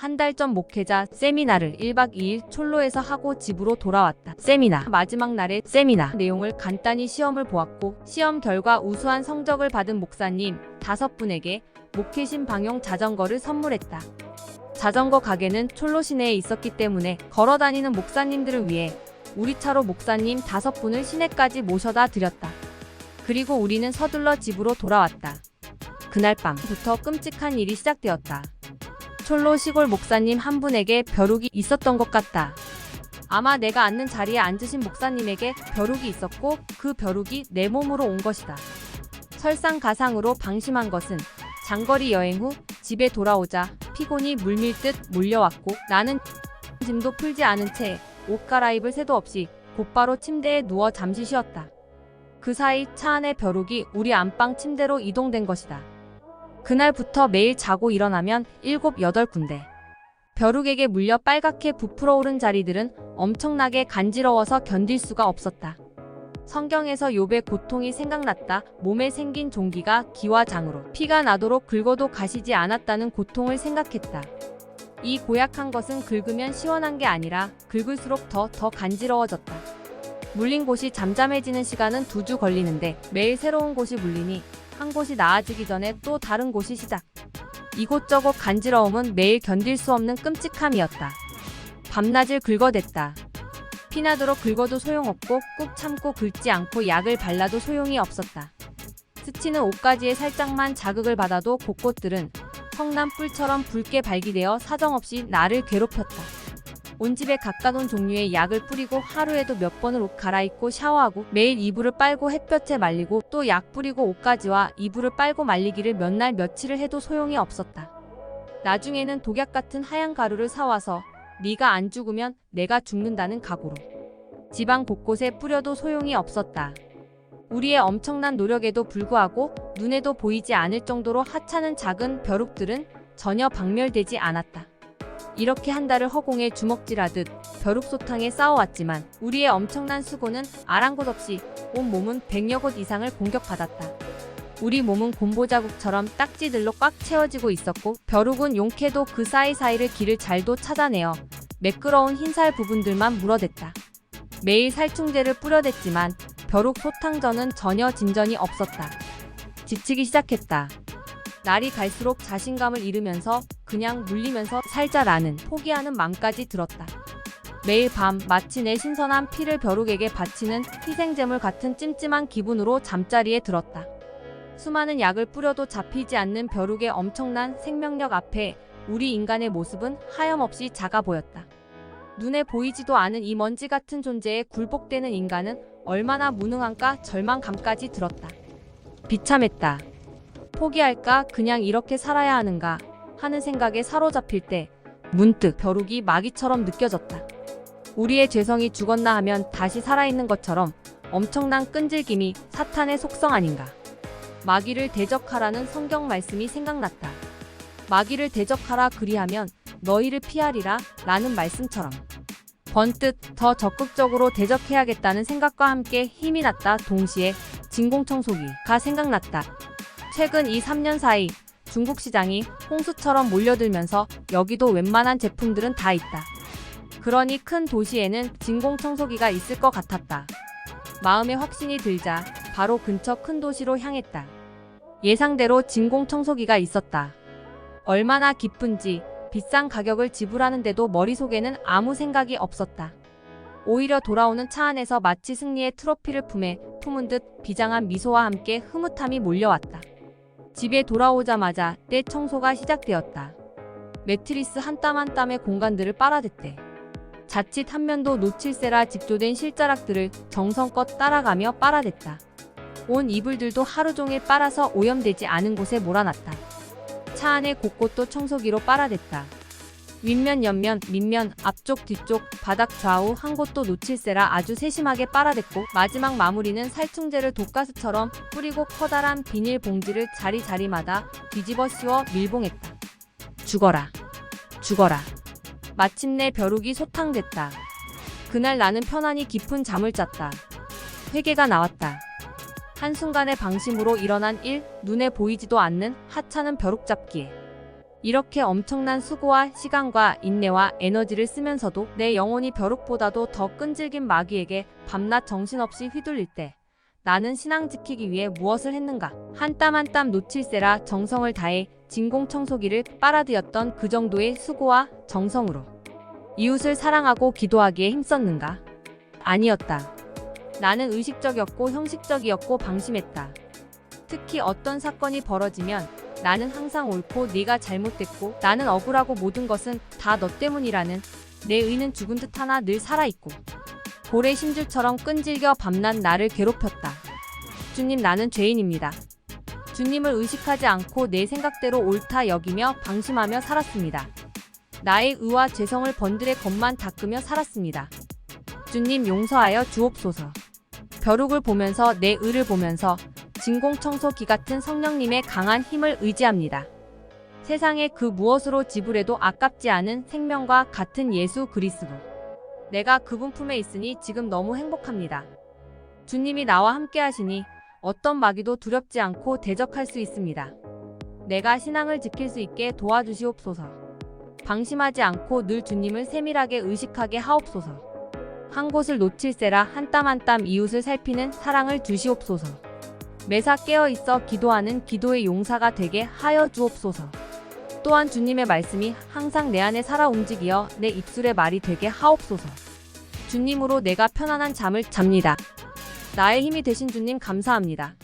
한 달 전 목회자 세미나를 1박 2일 촐로에서 하고 집으로 돌아왔다. 세미나 마지막 날의 세미나 내용을 간단히 시험을 보았고 시험 결과 우수한 성적을 받은 목사님 5분에게 목회심 방용 자전거를 선물했다. 자전거 가게는 촐로 시내에 있었기 때문에 걸어다니는 목사님들을 위해 우리 차로 목사님 5분을 시내까지 모셔다 드렸다. 그리고 우리는 서둘러 집으로 돌아왔다. 그날 밤부터 끔찍한 일이 시작되었다. 촐로 시골 목사님 한 분에게 벼룩이 있었던 것 같다. 아마 내가 앉는 자리에 앉으신 목사님에게 벼룩이 있었고 그 벼룩이 내 몸으로 온 것이다. 설상가상으로 방심한 것은 장거리 여행 후 집에 돌아오자 피곤이 물밀듯 몰려왔고 나는 짐도 풀지 않은 채 옷 갈아입을 새도 없이 곧바로 침대에 누워 잠시 쉬었다. 그 사이 차 안의 벼룩이 우리 안방 침대로 이동된 것이다. 그날부터 매일 자고 일어나면 7, 8군데. 벼룩에게 물려 빨갛게 부풀어 오른 자리들은 엄청나게 간지러워서 견딜 수가 없었다. 성경에서 욥의 고통이 생각났다. 몸에 생긴 종기가 기와 장으로 피가 나도록 긁어도 가시지 않았다는 고통을 생각했다. 이 고약한 것은 긁으면 시원한 게 아니라 긁을수록 더 간지러워졌다. 물린 곳이 잠잠해지는 시간은 2주 걸리는데 매일 새로운 곳이 물리니 한 곳이 나아지기 전에 또 다른 곳이 시작. 이곳저곳 간지러움은 매일 견딜 수 없는 끔찍함이었다. 밤낮을 긁어댔다. 피나도록 긁어도 소용없고 꾹 참고 긁지 않고 약을 발라도 소용이 없었다. 스치는 옷가지에 살짝만 자극을 받아도 곳곳들은 성난불처럼 붉게 발기되어 사정없이 나를 괴롭혔다. 온 집에 각각 종류의 약을 뿌리고 하루에도 몇 번을 옷 갈아입고 샤워하고 매일 이불을 빨고 햇볕에 말리고 또 약 뿌리고 옷가지와 이불을 빨고 말리기를 몇 날 며칠을 해도 소용이 없었다. 나중에는 독약 같은 하얀 가루를 사와서 네가 안 죽으면 내가 죽는다는 각오로 집안 곳곳에 뿌려도 소용이 없었다. 우리의 엄청난 노력에도 불구하고 눈에도 보이지 않을 정도로 하찮은 작은 벼룩들은 전혀 박멸되지 않았다. 이렇게 한 달을 허공에 주먹질하듯 벼룩소탕에 싸워왔지만 우리의 엄청난 수고는 아랑곳 없이 온 몸은 100여 곳 이상을 공격받았다. 우리 몸은 곰보자국처럼 딱지들로 꽉 채워지고 있었고 벼룩은 용케도 그 사이사이를 길을 잘도 찾아내어 매끄러운 흰살 부분들만 물어댔다. 매일 살충제를 뿌려댔지만 벼룩 소탕전은 전혀 진전이 없었다. 지치기 시작했다. 날이 갈수록 자신감을 잃으면서 그냥 물리면서 살자라는 포기하는 맘까지 들었다. 매일 밤 마치 내 신선한 피를 벼룩에게 바치는 희생제물 같은 찜찜한 기분으로 잠자리에 들었다. 수많은 약을 뿌려도 잡히지 않는 벼룩의 엄청난 생명력 앞에 우리 인간의 모습은 하염없이 작아 보였다. 눈에 보이지도 않은 이 먼지 같은 존재에 굴복되는 인간은 얼마나 무능한가 절망감까지 들었다. 비참했다. 포기할까 그냥 이렇게 살아야 하는가 하는 생각에 사로잡힐 때 문득 벼룩이 마귀처럼 느껴졌다. 우리의 죄성이 죽었나 하면 다시 살아있는 것처럼 엄청난 끈질김이 사탄의 속성 아닌가. 마귀를 대적하라는 성경 말씀이 생각났다. 마귀를 대적하라 그리하면 너희를 피하리라 라는 말씀처럼 번뜩 더 적극적으로 대적해야겠다는 생각과 함께 힘이 났다. 동시에 진공청소기가 생각났다. 최근 이 3년 사이 중국 시장이 홍수처럼 몰려들면서 여기도 웬만한 제품들은 다 있다. 그러니 큰 도시에는 진공청소기가 있을 것 같았다. 마음에 확신이 들자 바로 근처 큰 도시로 향했다. 예상대로 진공청소기가 있었다. 얼마나 기쁜지 비싼 가격을 지불하는데도 머릿속에는 아무 생각이 없었다. 오히려 돌아오는 차 안에서 마치 승리의 트로피를 품은 듯 비장한 미소와 함께 흐뭇함이 몰려왔다. 집에 돌아오자마자 때 청소가 시작되었다. 매트리스 한 땀 한 땀의 공간들을 빨아댔대. 자칫 한 면도 놓칠세라 직조된 실자락들을 정성껏 따라가며 빨아댔다. 온 이불들도 하루 종일 빨아서 오염되지 않은 곳에 몰아놨다. 차 안의 곳곳도 청소기로 빨아댔다. 윗면, 옆면, 밑면, 앞쪽, 뒤쪽, 바닥 좌우 한 곳도 놓칠세라 아주 세심하게 빨아댔고 마지막 마무리는 살충제를 독가스처럼 뿌리고 커다란 비닐 봉지를 자리자리마다 뒤집어 씌워 밀봉했다. 죽어라. 죽어라. 마침내 벼룩이 소탕됐다. 그날 나는 편안히 깊은 잠을 잤다. 회개가 나왔다. 한순간의 방심으로 일어난 일, 눈에 보이지도 않는 하찮은 벼룩잡기에 이렇게 엄청난 수고와 시간과 인내와 에너지를 쓰면서도 내 영혼이 벼룩보다도 더 끈질긴 마귀에게 밤낮 정신없이 휘둘릴 때 나는 신앙 지키기 위해 무엇을 했는가? 한 땀 한 땀 놓칠세라 정성을 다해 진공청소기를 빨아들였던 그 정도의 수고와 정성으로 이웃을 사랑하고 기도하기에 힘썼는가? 아니었다. 나는 의식적이었고 형식적이었고 방심했다. 특히 어떤 사건이 벌어지면 나는 항상 옳고 네가 잘못됐고 나는 억울하고 모든 것은 다 너 때문이라는 내 의는 죽은 듯 하나 늘 살아있고 고래 심줄처럼 끈질겨 밤낮 나를 괴롭혔다. 주님, 나는 죄인입니다. 주님을 의식하지 않고 내 생각대로 옳다 여기며 방심하며 살았습니다. 나의 의와 죄성을 번들의 것만 닦으며 살았습니다. 주님, 용서하여 주옵소서. 벼룩을 보면서 내 의를 보면서 진공청소기 같은 성령님의 강한 힘을 의지합니다. 세상의 그 무엇으로 지불해도 아깝지 않은 생명과 같은 예수 그리스도. 내가 그분 품에 있으니 지금 너무 행복합니다. 주님이 나와 함께 하시니 어떤 마귀도 두렵지 않고 대적할 수 있습니다. 내가 신앙을 지킬 수 있게 도와주시옵소서. 방심하지 않고 늘 주님을 세밀하게 의식하게 하옵소서. 한 곳을 놓칠세라 한 땀 한 땀 이웃을 살피는 사랑을 주시옵소서. 매사 깨어있어 기도하는 기도의 용사가 되게 하여 주옵소서. 또한 주님의 말씀이 항상 내 안에 살아 움직이어 내 입술의 말이 되게 하옵소서. 주님으로 내가 편안한 잠을 잡니다. 나의 힘이 되신 주님 감사합니다.